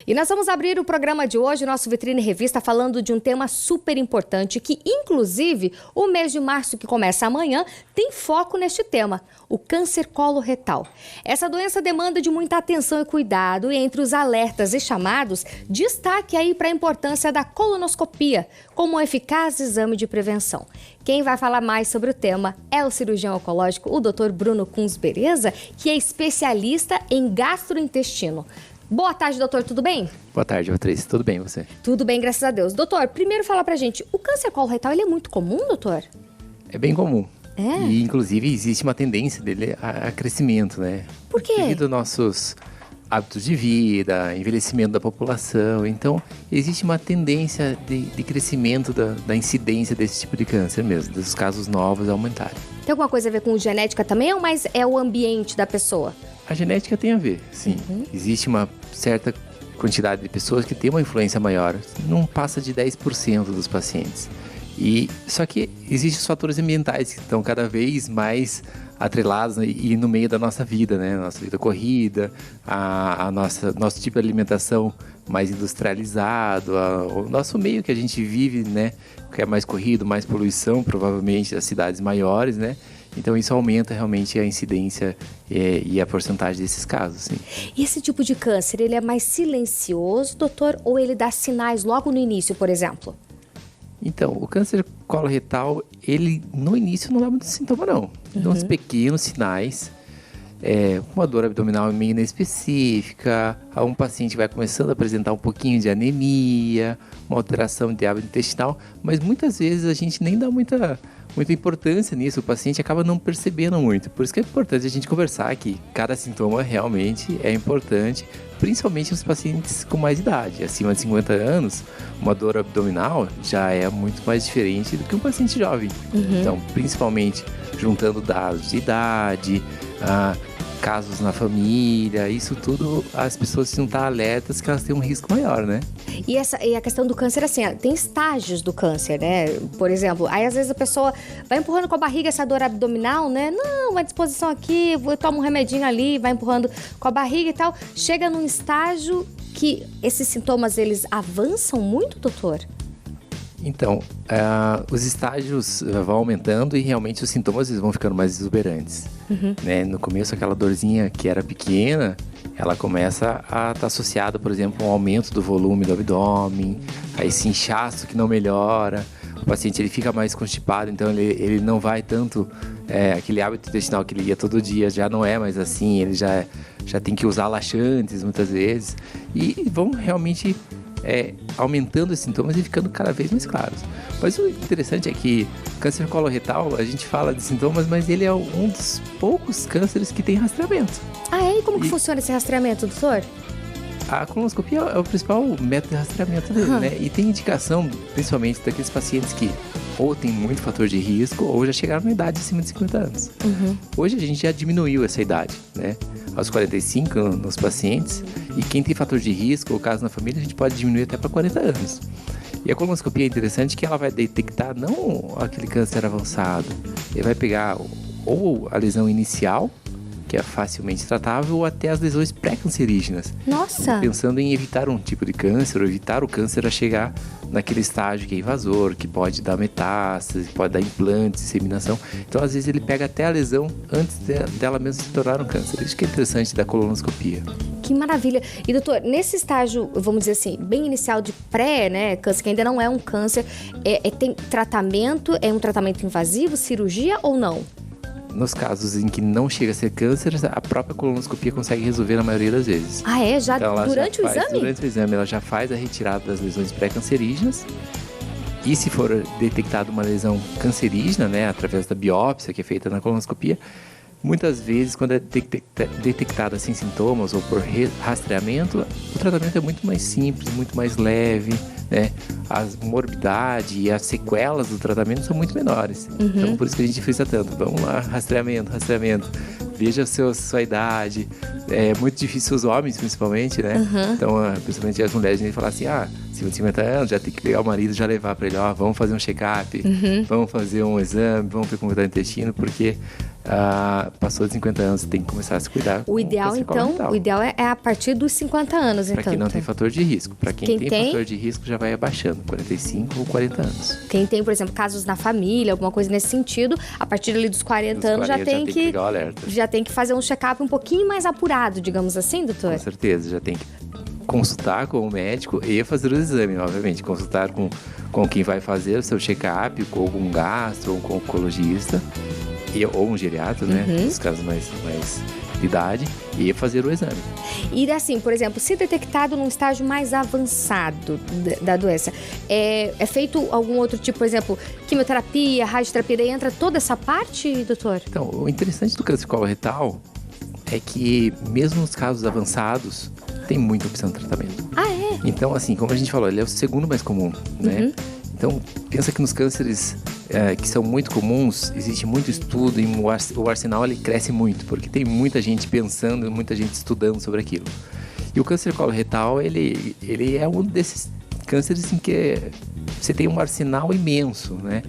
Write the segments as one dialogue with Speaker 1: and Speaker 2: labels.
Speaker 1: E nós vamos abrir o programa de hoje, o nosso Vitrine Revista, falando de um tema super importante que, inclusive, o mês de março, que começa amanhã, tem foco neste tema, o câncer coloretal. Essa doença demanda de muita atenção e cuidado, e entre os alertas e chamados, destaque aí para a importância da colonoscopia como um eficaz exame de prevenção. Quem vai falar mais sobre o tema é o cirurgião oncológico, o Dr. Bruno Kunz Bereza, que é especialista em gastrointestino. Boa tarde, doutor, tudo bem?
Speaker 2: Boa tarde, Patrícia. Tudo bem, você?
Speaker 1: Tudo bem, graças a Deus. Doutor, primeiro fala pra gente, o câncer coloretal, ele é muito comum, doutor?
Speaker 2: É bem comum.
Speaker 1: É?
Speaker 2: E, inclusive, existe uma tendência dele a crescimento, né?
Speaker 1: Por quê?
Speaker 2: Devido aos nossos hábitos de vida, envelhecimento da população. Então, existe uma tendência de crescimento da incidência desse tipo de câncer mesmo, dos casos novos aumentarem.
Speaker 1: Tem alguma coisa a ver com genética também, ou mais é o ambiente da pessoa?
Speaker 2: A genética tem a ver, sim. Existe uma certa quantidade de pessoas que tem uma influência maior, não passa de 10% dos pacientes. Só que existem os fatores ambientais que estão cada vez mais atrelados e no meio da nossa vida, né? Nossa vida corrida, nosso tipo de alimentação mais industrializado, o nosso meio que a gente vive, né? Que é mais corrido, mais poluição, provavelmente das cidades maiores, né? Então isso aumenta realmente a incidência e a porcentagem desses casos, sim.
Speaker 1: E esse tipo de câncer, ele é mais silencioso, doutor, ou ele dá sinais logo no início, por exemplo?
Speaker 2: Então, o câncer coloretal, ele no início não dá muito sintoma, não. Dá uns pequenos sinais, uma dor abdominal meio inespecífica, um paciente vai começando a apresentar um pouquinho de anemia, uma alteração de hábito intestinal, mas muitas vezes a gente nem dá muita importância nisso, o paciente acaba não percebendo muito. Por isso que é importante a gente conversar que cada sintoma realmente é importante, principalmente nos pacientes com mais idade. Acima de 50 anos, uma dor abdominal já é muito mais diferente do que um paciente jovem. Então, principalmente juntando dados de idade, casos na família, isso tudo, as pessoas precisam estar alertas que elas têm um risco maior, né?
Speaker 1: E a questão do câncer, assim, tem estágios do câncer, né? Por exemplo, aí às vezes a pessoa vai empurrando com a barriga essa dor abdominal, né? Não, uma disposição aqui, toma um remedinho ali, vai empurrando com a barriga e tal. Chega num estágio que esses sintomas, eles avançam muito, doutor?
Speaker 2: Então, os estágios vão aumentando e realmente os sintomas eles vão ficando mais exuberantes. Né? No começo, aquela dorzinha que era pequena, ela começa a estar associada, por exemplo, a um aumento do volume do abdômen, a esse inchaço que não melhora. O paciente ele fica mais constipado, então ele não vai tanto... aquele hábito intestinal que ele ia todo dia já não é mais assim, ele já tem que usar laxantes muitas vezes. E vão realmente... aumentando os sintomas e ficando cada vez mais claros. Mas o interessante é que o câncer coloretal, a gente fala de sintomas, mas ele é um dos poucos cânceres que tem rastreamento.
Speaker 1: E como que funciona esse rastreamento, doutor?
Speaker 2: A colonoscopia é o principal método de rastreamento dele, né? E tem indicação, principalmente daqueles pacientes que ou tem muito fator de risco ou já chegaram na idade acima de 50 anos. Hoje a gente já diminuiu essa idade, né? Aos 45 nos pacientes. E quem tem fator de risco ou caso na família, a gente pode diminuir até para 40 anos. E a colonoscopia é interessante que ela vai detectar não aquele câncer avançado. Ele vai pegar ou a lesão inicial, que é facilmente tratável, ou até as lesões pré-cancerígenas.
Speaker 1: Nossa!
Speaker 2: Pensando em evitar um tipo de câncer, ou evitar o câncer a chegar naquele estágio que é invasor, que pode dar metástase, pode dar implante, disseminação. Então, às vezes, ele pega até a lesão antes dela mesmo se tornar um câncer. Isso que é interessante da colonoscopia.
Speaker 1: Que maravilha! E, doutor, nesse estágio, vamos dizer assim, bem inicial de pré, né, câncer, que ainda não é um câncer, tem tratamento, é um tratamento invasivo, cirurgia ou não?
Speaker 2: Nos casos em que não chega a ser câncer, a própria colonoscopia consegue resolver na maioria das vezes.
Speaker 1: Já então, durante o exame?
Speaker 2: Durante o exame, ela já faz a retirada das lesões pré-cancerígenas. E se for detectada uma lesão cancerígena, né, através da biópsia que é feita na colonoscopia, muitas vezes, quando é detectada sem sintomas ou por rastreamento, o tratamento é muito mais simples, muito mais leve, né? A morbidade e as sequelas do tratamento são muito menores. Então, por isso que a gente frisa tanto. Vamos lá, rastreamento. Veja a sua idade. É muito difícil os homens, principalmente, né? Então, principalmente as mulheres, a gente fala assim, acima de 50 anos, já tem que pegar o marido, já levar para ele, vamos fazer um check-up, vamos fazer um exame, vamos ver como está o intestino, porque Passou de 50 anos, tem que começar a se cuidar.
Speaker 1: O ideal, então, é a partir dos 50 anos,
Speaker 2: Para quem não tem fator de risco. Para quem tem fator de risco, já vai abaixando, 45 ou 40 anos.
Speaker 1: Quem tem, por exemplo, casos na família, alguma coisa nesse sentido, a partir ali dos 40 anos já tem que
Speaker 2: ligar o alerta.
Speaker 1: Já tem que fazer um check-up um pouquinho mais apurado, digamos assim, doutor?
Speaker 2: Com certeza, já tem que consultar com o médico e fazer o exame, obviamente. Consultar com quem vai fazer o seu check-up, com algum gastro ou com um oncologista. Ou um geriatra, né? Nos casos mais de idade, e fazer o exame.
Speaker 1: E assim, por exemplo, se detectado num estágio mais avançado da doença, é feito algum outro tipo, por exemplo, quimioterapia, radioterapia, daí entra toda essa parte, doutor?
Speaker 2: Então, o interessante do câncer coloretal é que, mesmo nos casos avançados, tem muita opção de tratamento.
Speaker 1: Ah, é?
Speaker 2: Então, assim, como a gente falou, ele é o segundo mais comum, né? Então, pensa que nos cânceres que são muito comuns, existe muito estudo e o arsenal ele cresce muito, porque tem muita gente pensando, muita gente estudando sobre aquilo. E o câncer coloretal, ele é um desses cânceres em que você tem um arsenal imenso, né?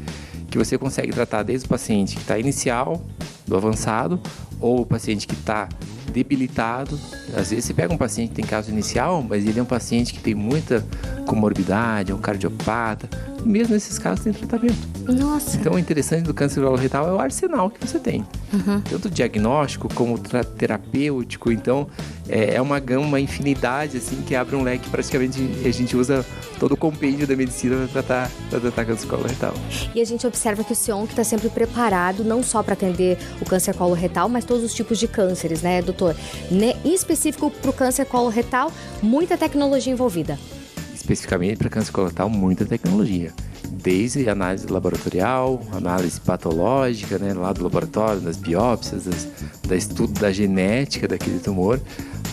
Speaker 2: Que você consegue tratar desde o paciente que está inicial, do avançado, ou o paciente que está debilitado. Às vezes você pega um paciente que tem caso inicial, mas ele é um paciente que tem muita comorbidade, é um cardiopata. Mesmo nesses casos tem tratamento.
Speaker 1: Nossa!
Speaker 2: Então o interessante do câncer coloretal é o arsenal que você tem. Tanto diagnóstico como terapêutico. Então é uma gama, uma infinidade assim, que abre um leque. Praticamente a gente usa todo o compêndio da medicina para tratar câncer coloretal.
Speaker 1: E a gente observa que o SEONC está sempre preparado, não só para atender o câncer coloretal, mas todos os tipos de cânceres, né, doutor? Em específico para o câncer coloretal, muita tecnologia envolvida.
Speaker 2: Especificamente para câncer coloretal, muita tecnologia. Desde análise laboratorial, análise patológica, né, lá do laboratório, das biópsias, do estudo da genética daquele tumor,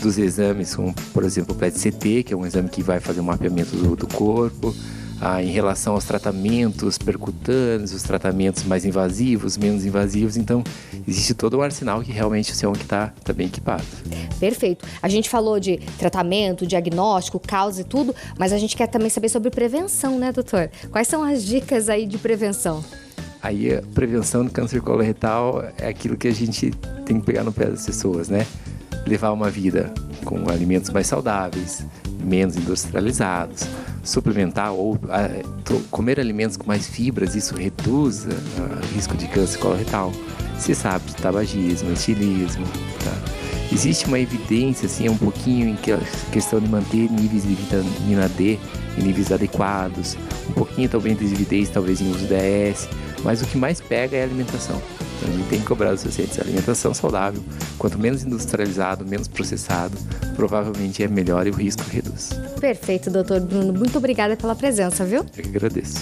Speaker 2: dos exames como, por exemplo, o PET-CT, que é um exame que vai fazer um mapeamento do corpo, em relação aos tratamentos percutâneos, os tratamentos mais invasivos, menos invasivos. Então, existe todo um arsenal que realmente o SEONC está bem equipado.
Speaker 1: Perfeito. A gente falou de tratamento, diagnóstico, causa e tudo, mas a gente quer também saber sobre prevenção, né, doutor? Quais são as dicas aí de prevenção?
Speaker 2: Aí, a prevenção do câncer coloretal é aquilo que a gente tem que pegar no pé das pessoas, né? Levar uma vida com alimentos mais saudáveis, menos industrializados, suplementar ou comer alimentos com mais fibras, isso reduz o risco de câncer coloretal. Se sabe de tabagismo, etilismo, tá? Existe uma evidência, assim, um pouquinho em questão de manter níveis de vitamina D em níveis adequados, um pouquinho também de evidência, talvez em uso de AS, mas o que mais pega é a alimentação. Então, a gente tem que cobrar dos pacientes a alimentação saudável. Quanto menos industrializado, menos processado, provavelmente é melhor e o risco reduz.
Speaker 1: Perfeito, doutor Bruno. Muito obrigada pela presença, viu?
Speaker 2: Eu que agradeço.